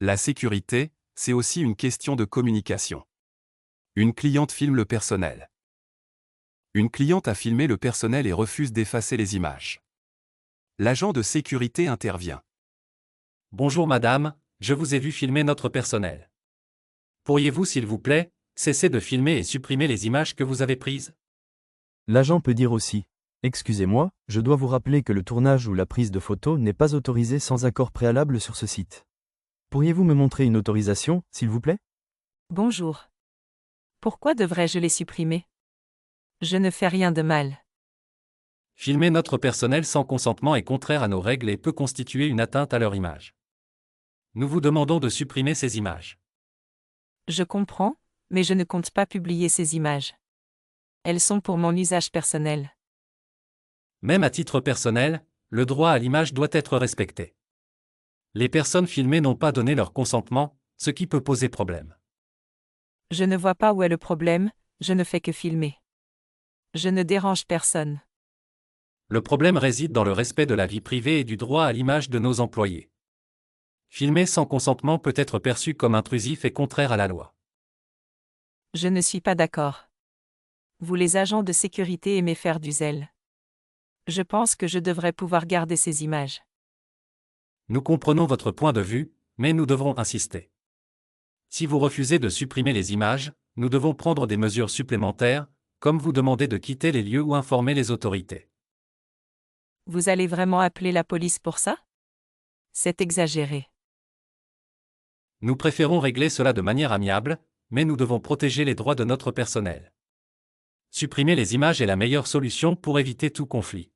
La sécurité, c'est aussi une question de communication. Une cliente filme le personnel. Une cliente a filmé le personnel et refuse d'effacer les images. L'agent de sécurité intervient. Bonjour madame, je vous ai vu filmer notre personnel. Pourriez-vous s'il vous plaît, cesser de filmer et supprimer les images que vous avez prises? L'agent peut dire aussi: excusez-moi, je dois vous rappeler que le tournage ou la prise de photos n'est pas autorisé sans accord préalable sur ce site. Pourriez-vous me montrer une autorisation, s'il vous plaît? Bonjour. Pourquoi devrais-je les supprimer? Je ne fais rien de mal. Filmer notre personnel sans consentement est contraire à nos règles et peut constituer une atteinte à leur image. Nous vous demandons de supprimer ces images. Je comprends, mais je ne compte pas publier ces images. Elles sont pour mon usage personnel. Même à titre personnel, le droit à l'image doit être respecté. Les personnes filmées n'ont pas donné leur consentement, ce qui peut poser problème. Je ne vois pas où est le problème, je ne fais que filmer. Je ne dérange personne. Le problème réside dans le respect de la vie privée et du droit à l'image de nos employés. Filmer sans consentement peut être perçu comme intrusif et contraire à la loi. Je ne suis pas d'accord. Vous les agents de sécurité aimez faire du zèle. Je pense que je devrais pouvoir garder ces images. Nous comprenons votre point de vue, mais nous devrons insister. Si vous refusez de supprimer les images, nous devons prendre des mesures supplémentaires, comme vous demander de quitter les lieux ou informer les autorités. Vous allez vraiment appeler la police pour ça? C'est exagéré. Nous préférons régler cela de manière amiable, mais nous devons protéger les droits de notre personnel. Supprimer les images est la meilleure solution pour éviter tout conflit.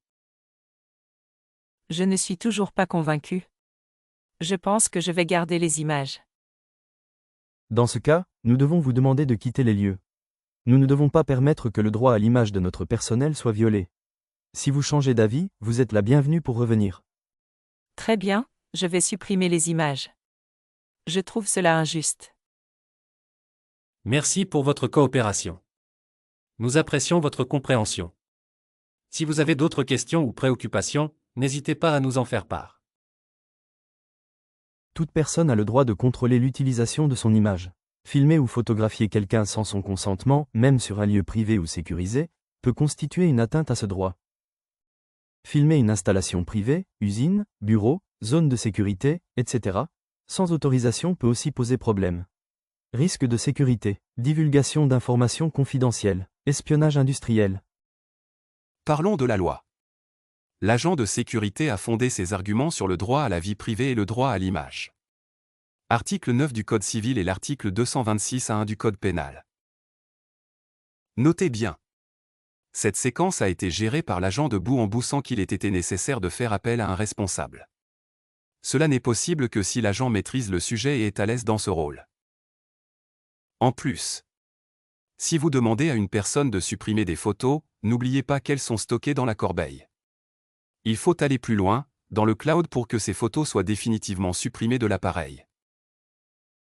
Je ne suis toujours pas convaincu. Je pense que je vais garder les images. Dans ce cas, nous devons vous demander de quitter les lieux. Nous ne devons pas permettre que le droit à l'image de notre personnel soit violé. Si vous changez d'avis, vous êtes la bienvenue pour revenir. Très bien, je vais supprimer les images. Je trouve cela injuste. Merci pour votre coopération. Nous apprécions votre compréhension. Si vous avez d'autres questions ou préoccupations, n'hésitez pas à nous en faire part. Toute personne a le droit de contrôler l'utilisation de son image. Filmer ou photographier quelqu'un sans son consentement, même sur un lieu privé ou sécurisé, peut constituer une atteinte à ce droit. Filmer une installation privée, usine, bureau, zone de sécurité, etc., sans autorisation peut aussi poser problème. Risque de sécurité, divulgation d'informations confidentielles, espionnage industriel. Parlons de la loi. L'agent de sécurité a fondé ses arguments sur le droit à la vie privée et le droit à l'image. Article 9 du Code civil et l'article 226-1 du Code pénal. Notez bien. Cette séquence a été gérée par l'agent de bout en bout sans qu'il ait été nécessaire de faire appel à un responsable. Cela n'est possible que si l'agent maîtrise le sujet et est à l'aise dans ce rôle. En plus, si vous demandez à une personne de supprimer des photos, n'oubliez pas qu'elles sont stockées dans la corbeille. Il faut aller plus loin, dans le cloud pour que ces photos soient définitivement supprimées de l'appareil.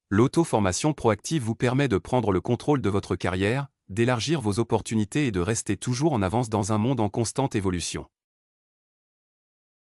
L'auto-formation proactive vous permet de prendre le contrôle de votre carrière, d'élargir vos opportunités et de rester toujours en avance dans un monde en constante évolution.